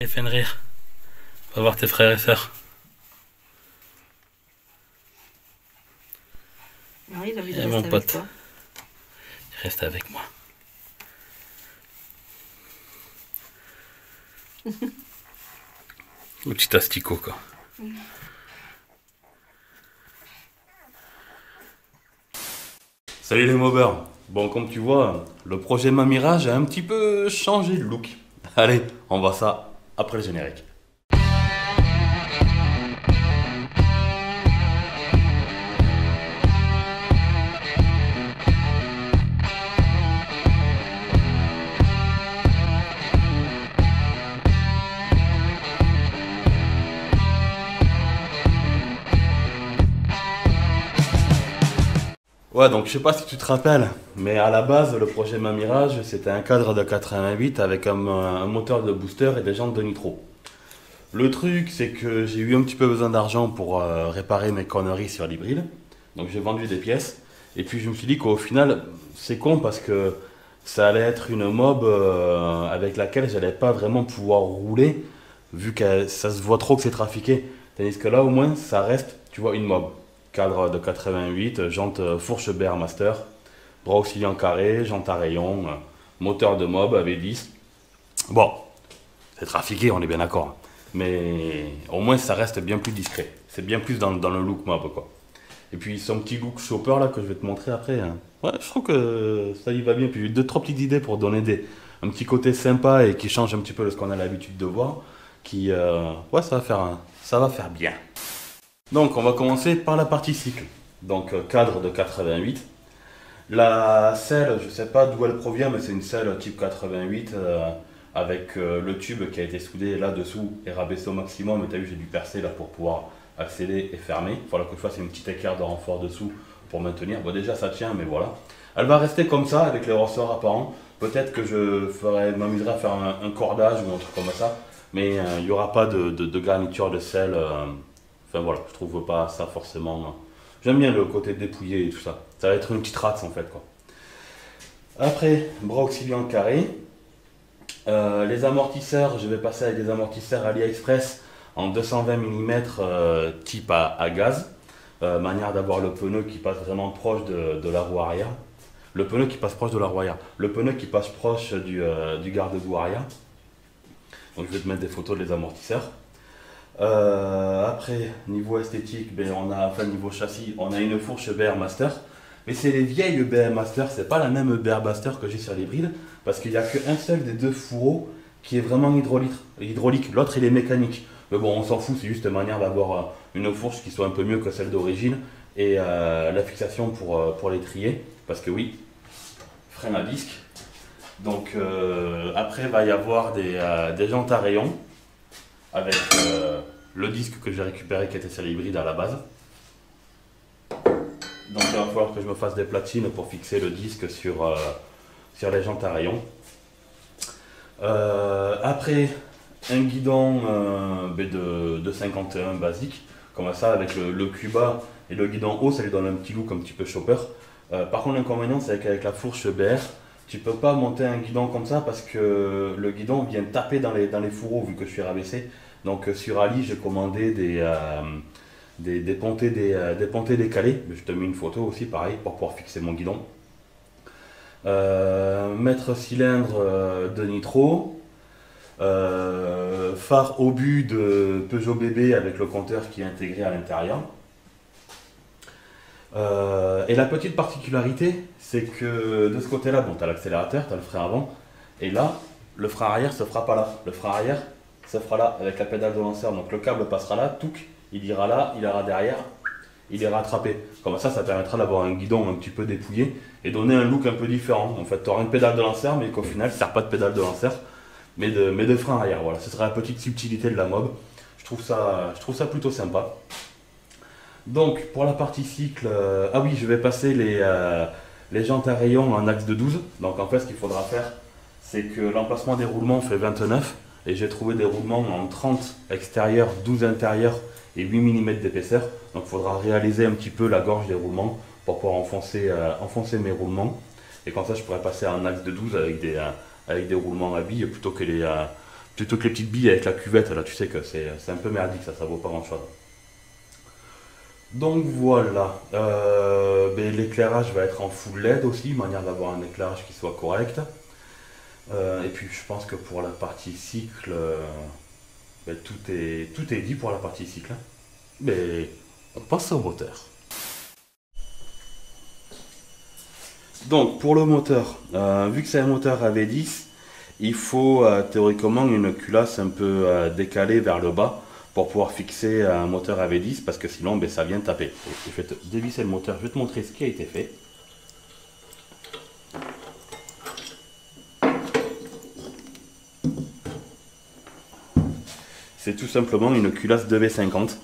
Et Fenrir, va voir tes frères et sœurs. Oui, il a envie de Et rester mon avec pote, toi. il reste avec moi. Le petit asticot, quoi. Salut les mobbers. Bon, comme tu vois, le projet Ma Mirage a un petit peu changé de look. Allez, on voit ça après le générique. Ouais, donc je sais pas si tu te rappelles, mais à la base, le projet Ma Mirage, c'était un cadre de 88 avec un moteur de booster et des jantes de nitro. Le truc, c'est que j'ai eu un petit peu besoin d'argent pour réparer mes conneries sur l'hybride. Donc j'ai vendu des pièces. Et puis je me suis dit qu'au final, c'est con parce que ça allait être une mob avec laquelle j'allais pas vraiment pouvoir rouler, vu que ça se voit trop que c'est trafiqué. Tandis que là, au moins, ça reste, tu vois, une mob. Cadre de 88, jante fourche BR Master, bras auxiliaires carré, jante à rayon, moteur de mob AV10. Bon, c'est trafiqué, on est bien d'accord. Mais au moins, ça reste bien plus discret. C'est bien plus dans le look mob, quoi. Et puis son petit look chopper là que je vais te montrer après. Hein. Ouais, je trouve que ça y va bien. Puis j'ai deux, trois petites idées pour donner un petit côté sympa et qui change un petit peu de ce qu'on a l'habitude de voir. Ouais, ça va faire bien. Donc on va commencer par la partie cycle. Donc cadre de 88. La selle, je sais pas d'où elle provient, mais c'est une selle type 88 avec le tube qui a été soudé là-dessous et rabaissé au maximum. Et tu as vu, j'ai dû percer là pour pouvoir accéder et fermer. Il faudra que je fasse une petite équerre de renfort dessous pour maintenir. Bon, déjà ça tient, mais voilà. Elle va rester comme ça avec les ressorts apparents. Peut-être que m'amuserai à faire un cordage ou un truc comme ça. Mais il n'y aura pas de garniture de selle. Enfin voilà, je trouve pas ça forcément. J'aime bien le côté dépouillé et tout ça. Ça va être une petite rate en fait, quoi. Après, bras auxiliaires carré. Les amortisseurs, je vais passer avec des amortisseurs AliExpress en 220 mm type à gaz. Manière d'avoir le pneu qui passe vraiment proche de la roue arrière. Le pneu qui passe proche de la roue arrière. Le pneu qui passe proche du garde-boue arrière. Donc je vais te mettre des photos des amortisseurs. Après, niveau esthétique, niveau châssis, on a une fourche BR Master. Mais c'est les vieilles BR Master, c'est pas la même BR Master que j'ai sur l'hybride. Parce qu'il n'y a qu'un seul des deux fourreaux qui est vraiment hydraulique. L'autre, il est mécanique. Mais bon, on s'en fout, c'est juste une manière d'avoir une fourche qui soit un peu mieux que celle d'origine. Et la fixation pour les trier. Parce que oui, frein à disque. Donc après, il va y avoir des jantes à rayon. Avec le disque que j'ai récupéré qui était sur l'hybride à la base. Donc il va falloir que je me fasse des platines pour fixer le disque sur les jantes à rayon. Après, un guidon de 51 basique, comme ça avec le Cuba et le guidon haut, ça lui donne un petit look un petit peu chopper. Par contre, l'inconvénient, c'est qu'avec la fourche BR, tu peux pas monter un guidon comme ça parce que le guidon vient taper dans les fourreaux vu que je suis rabaissé. Donc sur Ali, j'ai commandé des pontées décalées. Je te mets une photo aussi, pareil, pour pouvoir fixer mon guidon. Mètre cylindre de nitro. Phare obus de Peugeot BB avec le compteur qui est intégré à l'intérieur. Et la petite particularité, c'est que de ce côté-là, bon, tu as l'accélérateur, tu as le frein avant. Et là, le frein arrière se fera pas là. Le frein arrière se fera là avec la pédale de lanceur. Donc le câble passera là, touc, il ira là, il ira derrière, il est rattrapé. Comme ça permettra d'avoir un guidon un petit peu dépouillé et donner un look un peu différent. En fait, tu auras une pédale de lanceur, mais qu'au final, ça ne sert pas de pédale de lanceur, mais de frein arrière. Voilà, ce sera la petite subtilité de la mob. Je trouve ça plutôt sympa. Donc pour la partie cycle, ah oui, je vais passer les jantes à rayon en axe de 12. Donc en fait, ce qu'il faudra faire, c'est que l'emplacement des roulements fait 29. Et j'ai trouvé des roulements en 30 extérieur, 12 intérieur et 8 mm d'épaisseur. Donc il faudra réaliser un petit peu la gorge des roulements pour pouvoir enfoncer mes roulements. Et comme ça, je pourrais passer en axe de 12 avec des roulements à billes plutôt que Plutôt que les petites billes avec la cuvette, là tu sais que c'est un peu merdique, ça vaut pas grand chose. Donc voilà, l'éclairage va être en full LED aussi, manière d'avoir un éclairage qui soit correct. Et puis je pense que pour la partie cycle, tout est dit pour la partie cycle, hein. Mais on passe au moteur. Donc pour le moteur, vu que c'est un moteur AV10, il faut théoriquement une culasse un peu décalée vers le bas pour pouvoir fixer un moteur AV10 parce que sinon ça vient taper. Je vais te dévisser le moteur, je vais te montrer ce qui a été fait. C'est tout simplement une culasse 2V50.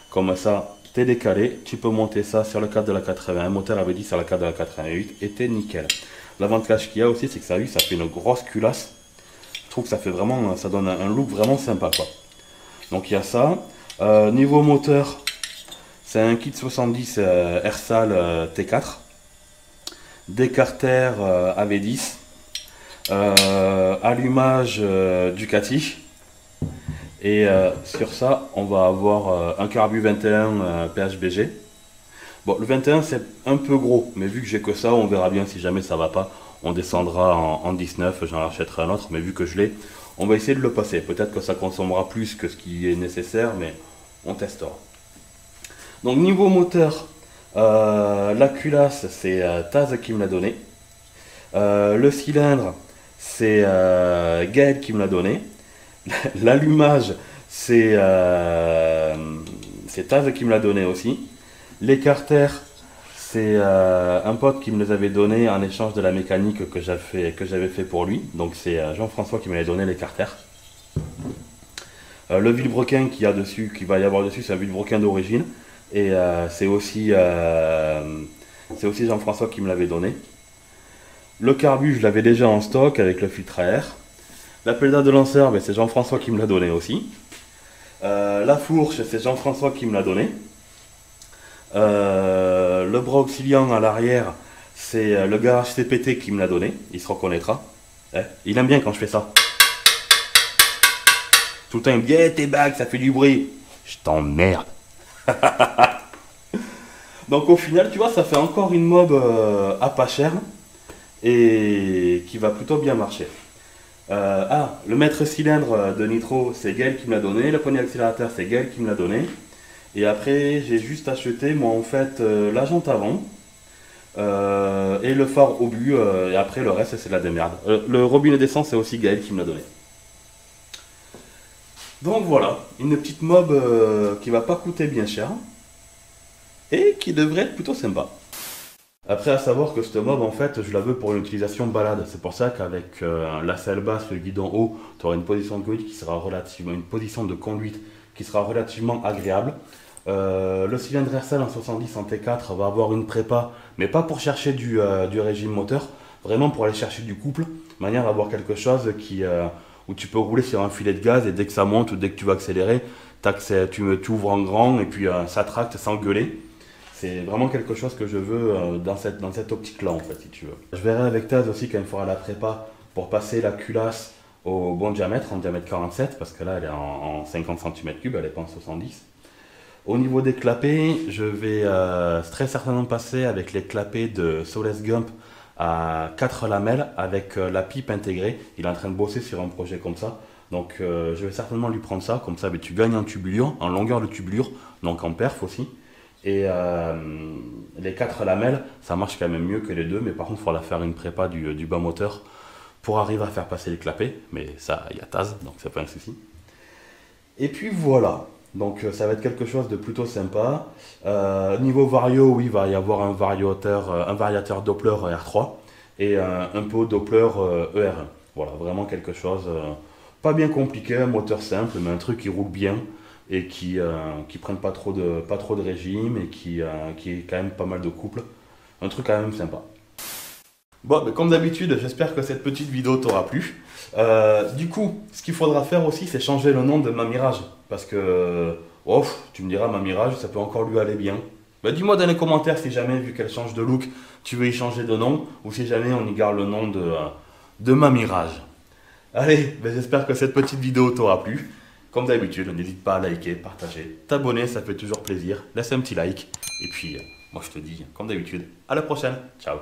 Comme ça, t'es décalé, tu peux monter ça sur le cadre de la 81, moteur AV10 sur la cadre de la 88 et t'es nickel. L'avantage qu'il y a aussi, c'est que ça fait une grosse culasse. Je trouve que ça fait vraiment, ça donne un look vraiment sympa, quoi. Donc il y a ça. Niveau moteur, c'est un kit 70 Ersal T4, des carters AV10, allumage Ducati. Et sur ça, on va avoir un carbu 21 PHBG. Bon, le 21 c'est un peu gros, mais vu que j'ai que ça, on verra bien si jamais ça va pas. On descendra en 19, j'en rachèterai un autre, mais vu que je l'ai, on va essayer de le passer. Peut-être que ça consommera plus que ce qui est nécessaire, mais on testera. Donc niveau moteur, la culasse c'est Taz qui me l'a donné. Le cylindre c'est Gaël qui me l'a donné. L'allumage c'est Taz qui me l'a donné aussi. Les carters c'est un pote qui me les avait donnés en échange de la mécanique que j'avais fait pour lui. Donc c'est Jean-François qui m'avait donné les carters. Le vilebrequin qu'il va y avoir dessus, c'est un vilebrequin d'origine. Et c'est aussi Jean-François qui me l'avait donné. Le carbu, je l'avais déjà en stock avec le filtre à air. La pédale de lanceur, c'est Jean-François qui me l'a donné aussi. La fourche, c'est Jean-François qui me l'a donné. Le bras auxiliant à l'arrière, c'est le garage CPT qui me l'a donné. Il se reconnaîtra. Il aime bien quand je fais ça. Tout le temps il me dit hey, tes bagues, ça fait du bruit. Je t'emmerde. Donc au final, tu vois, ça fait encore une mob à pas cher et qui va plutôt bien marcher. Le maître cylindre de nitro, c'est Gaël qui me l'a donné. Le poignet accélérateur, c'est Gaël qui me l'a donné. Et après, j'ai juste acheté, moi, en fait, la jante avant et le phare au but. Et après, le reste, c'est de la démerde. Le robinet d'essence, c'est aussi Gaël qui me l'a donné. Donc voilà, une petite mob qui va pas coûter bien cher et qui devrait être plutôt sympa. Après, à savoir que cette mob, en fait, je la veux pour une utilisation balade. C'est pour ça qu'avec la selle basse, le guidon haut, tu auras une position de conduite qui sera relativement agréable. Le cylindre Ersal en 70 en T4 va avoir une prépa, mais pas pour chercher du régime moteur, vraiment pour aller chercher du couple, de manière d'avoir quelque chose où tu peux rouler sur un filet de gaz et dès que ça monte ou dès que tu vas accélérer, tu ouvres en grand et puis ça tracte sans gueuler. C'est vraiment quelque chose que je veux dans cette optique-là, en fait, si tu veux. Je verrai avec Taz aussi quand il fera la prépa pour passer la culasse au bon diamètre, en diamètre 47, parce que là, elle est en 50 cm3, elle n'est pas en 70. Au niveau des clapets, je vais très certainement passer avec les clapets de Soles Gump à 4 lamelles avec la pipe intégrée. Il est en train de bosser sur un projet comme ça. Donc je vais certainement lui prendre ça, comme ça tu gagnes en tubulure, en longueur de tubulure, donc en perf aussi. Et les 4 lamelles, ça marche quand même mieux que les 2, mais par contre il faudra faire une prépa du bas moteur pour arriver à faire passer les clapets. Mais ça, il y a Taz, donc c'est pas un souci. Et puis voilà. Donc ça va être quelque chose de plutôt sympa. Niveau vario, oui, il va y avoir un variateur Doppler R3 et un pot Doppler ER1. Voilà, vraiment quelque chose pas bien compliqué, un moteur simple, mais un truc qui roule bien et qui prenne pas trop de régime et qui est quand même pas mal de couple. Un truc quand même sympa. Bon, mais comme d'habitude, j'espère que cette petite vidéo t'aura plu. Du coup, ce qu'il faudra faire aussi, c'est changer le nom de ma Mirage. Parce que, tu me diras, ma Mirage, ça peut encore lui aller bien. Bah, dis-moi dans les commentaires si jamais, vu qu'elle change de look, tu veux y changer de nom. Ou si jamais on y garde le nom de ma Mirage. Allez, ben j'espère que cette petite vidéo t'aura plu. Comme d'habitude, n'hésite pas à liker, partager, t'abonner, ça fait toujours plaisir. Laisse un petit like. Et puis, moi je te dis, comme d'habitude, à la prochaine. Ciao.